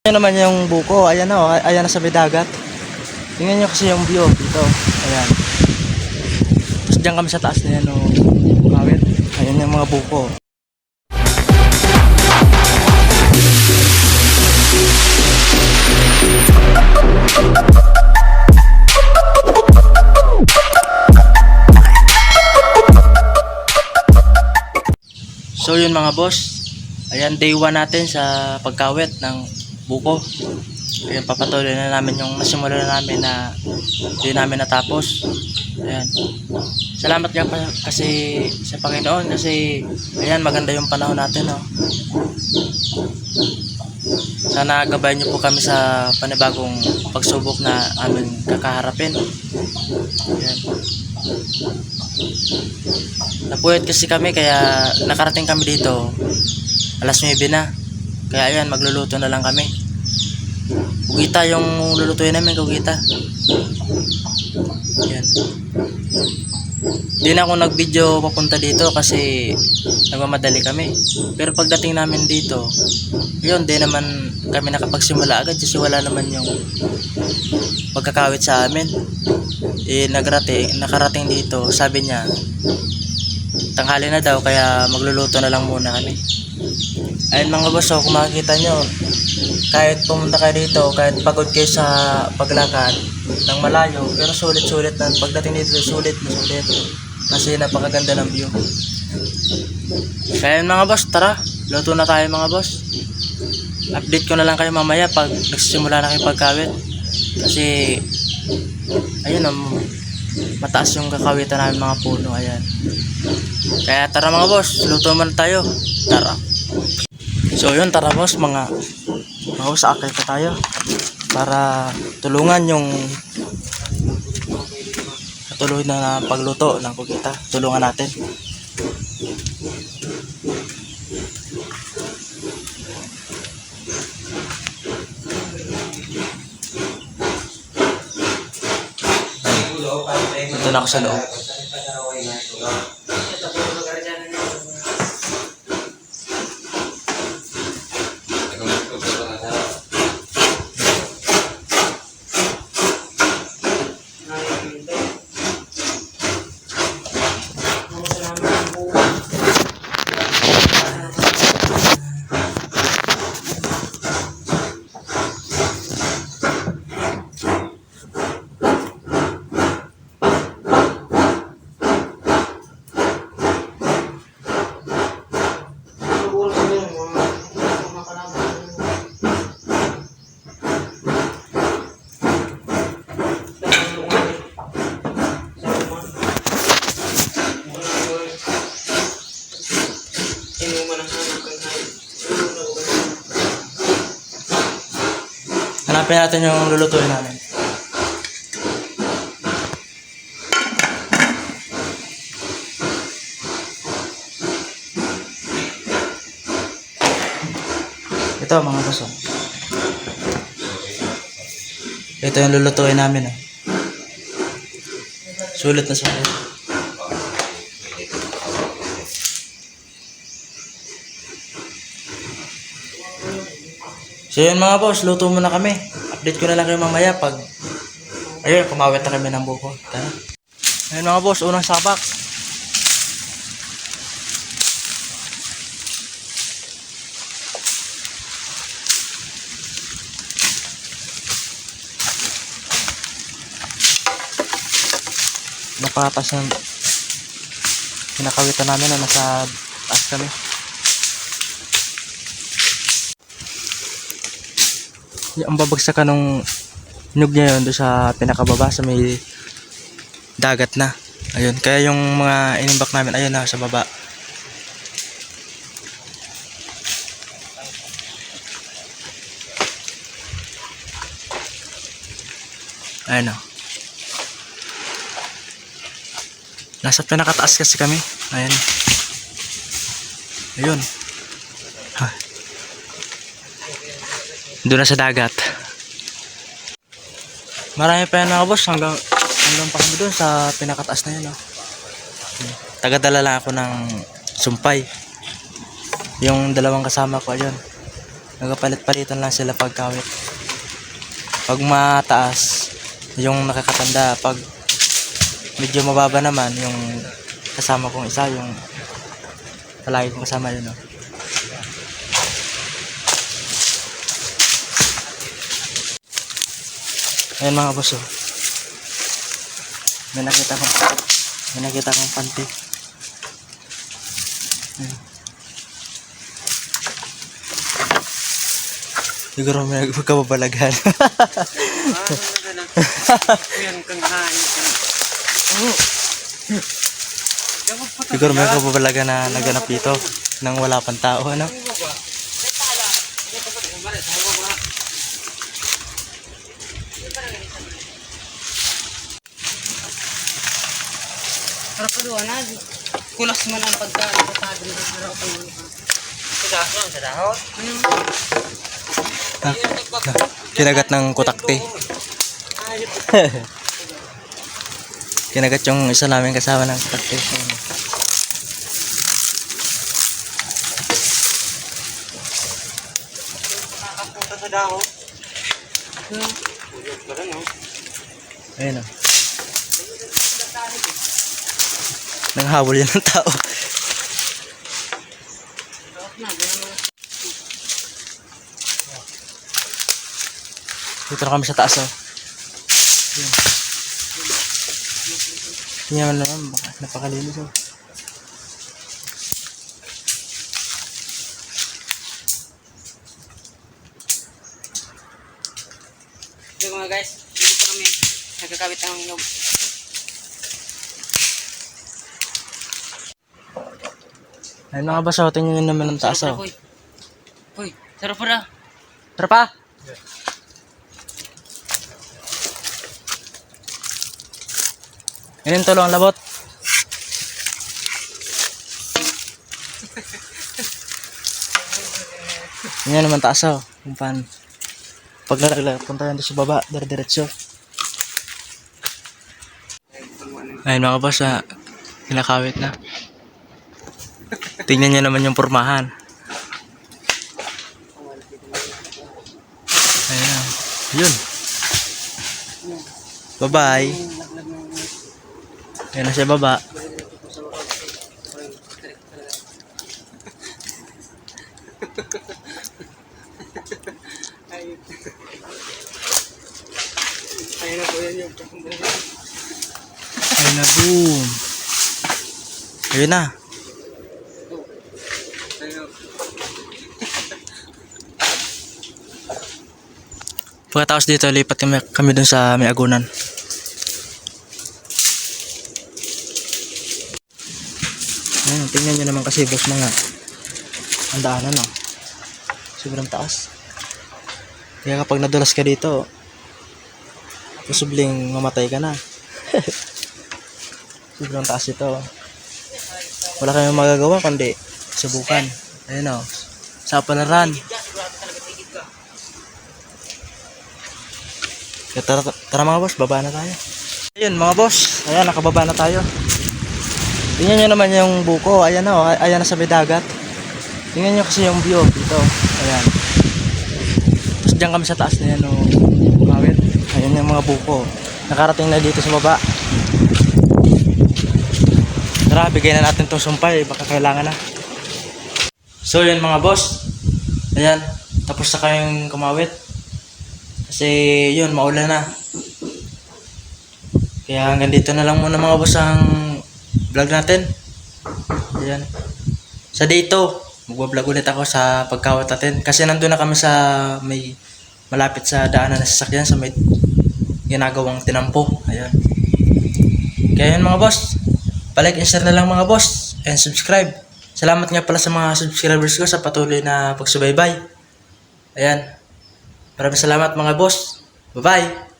Ayan naman yung buko. Ayan na, oh. Ayan na sa may dagat. Tingnan nyo kasi yung view dito. Ayan. Tapos dyan kami sa taas na yan, oh. Kawit. Ayan yung mga buko. So yun mga boss. Ayan, day 1 natin sa pagkawit ng buko. Ayan, papatuloy na namin yung nasimula na namin na hindi namin natapos. Ayan. Salamat nga pa kasi sa Panginoon kasi ayan, maganda yung panahon natin, oh. Sana gabayan niyo po kami sa panibagong pagsubok na aming kakaharapin. Ayan. Napuyat kasi kami kaya nakarating kami dito alas 9 na. Kaya ayan, magluluto na lang kami. Kugita yung lulutuin namin, kugita. Ayan. Di na ako nag-video papunta dito kasi nagmamadali kami. Pero pagdating namin dito, yun, di naman kami nakapagsimula agad kasi wala naman yung pagkakawit sa amin. Nakarating dito, sabi niya, tanghali na daw kaya magluluto na lang muna kami. Ayun mga boss, so, kung makikita nyo, kahit pumunta kayo dito, kahit pagod kayo sa paglakad ng malayo, pero sulit-sulit na pagdating dito, sulit na sulit kasi napakaganda ng view. Kaya mga boss, tara, luto na tayo mga boss. Update ko na lang kayo mamaya pag nagsisimula na kayo pagkawit kasi ayun, mataas yung kakawitan namin mga puno. Ayan. Kaya tara mga boss, luto man tayo. Tara. So yun, tara boss, mga boss, akay pa tayo para tulungan yung tuloy na pagluto ng kugita. Tulungan natin. Ito na ako sa loob. Hanapin natin yung lulutuin namin. Ito mga boss, oh. Ito yung lulutuin namin, oh. Sulit na sulit. So yun mga boss, luto muna kami. Update ko na lang kayo mamaya pag ayun, kumawit na kami ng buko. Tara. Ayun mga boss, unang sabak. Napatas ng pinakawitan namin na nasa taas kami. Ang babagsakan ng nyug niya yun doon sa pinakababa sa may dagat na. Ayun, kaya yung mga inimbak namin ayun na sa baba. Ayun, oh. Nasa pinakataas kasi kami. Ayun. Ayun. Doon na sa dagat. Marami pa yan mga boss. Hanggang pa kami doon sa pinakataas na yun, oh. Tagadala lang ako ng sumpay. Yung dalawang kasama ko, ayun. Nagpapalit-palitan lang sila pagkawit. Pag mataas, yung nakakatanda. Pag medyo mababa naman, yung kasama kong isa, yung palagi kong kasama yun. Oh. Ayan mga boss. Oh. May nakita kong panty. Ayan. Siguro may magkababalaghan. Siguro may magkababalaghan na naganap dito nang wala pang tao, ano? Para pa doon na, kulas man ang pagkakatagin ng araw ko. Sa dahon? Kinagat ng kutakti. Kinagat yung isa namin kasama ng kutakti. Nakapunta sa dahon. Ayun o. Nanghabol yan ng tao. Dito na kami sa taas oh. Ayan. Tingnan naman, napakalinis oh. Ito mga guys, dito kami nagkakabit ng nyog. Ayun mga boss, tingnan nyo naman ang taas oh. Uy, sarap pa na. Tara pa! Ayun tolo ang labot. Yan naman taas oh. Kung paano. Pag nalaglag, punta yan doon sa baba, dire-diretso. Ayun mga boss, kinakawit na. Tingnan nyo naman yung pormahan. Ayun na. Yun. Bye-bye. Ayun na siya baba. Ayun na po yan yung Ayun na, boom. Ayun na. Pagkatapos dito, lipat kami dun sa may agunan. Ayun, tingnan nyo naman kasi boss mga ang daanan oh. Sobrang taas. Kaya kapag nadulas ka dito, posibleng mamatay ka na. Sobrang taas ito. Wala kayong magagawa kundi subukan. Ayun oh. Sa palaran. Tara mga boss, baba na tayo. Ayun mga boss, ayan nakababa na tayo. Tingnan nyo naman yung buko, ayan na oh, ayan na sa may dagat. Tingnan nyo kasi yung view dito, ayan. Tapos dyan kami sa taas na yan oh, kawit. Ayan yung mga buko, nakarating na dito sa baba. Tara, bigay na natin tong sumpay, baka kailangan na. So yun mga boss, ayan, tapos na kayong kumawit. Kasi yun, maulan na. Kaya hanggang dito na lang muna mga boss ang vlog natin. Ayan. Sa day 2, magbablog ulit ako sa pagkawat natin. Kasi nandun na kami sa may malapit sa daanan na sasakyan, sa may ginagawang tinampo. Ayan. Kaya yun mga boss, palike and share na lang mga boss, and subscribe. Salamat nga pala sa mga subscribers ko sa patuloy na pagsubaybay. Ayan. Maraming salamat mga boss. Bye-bye.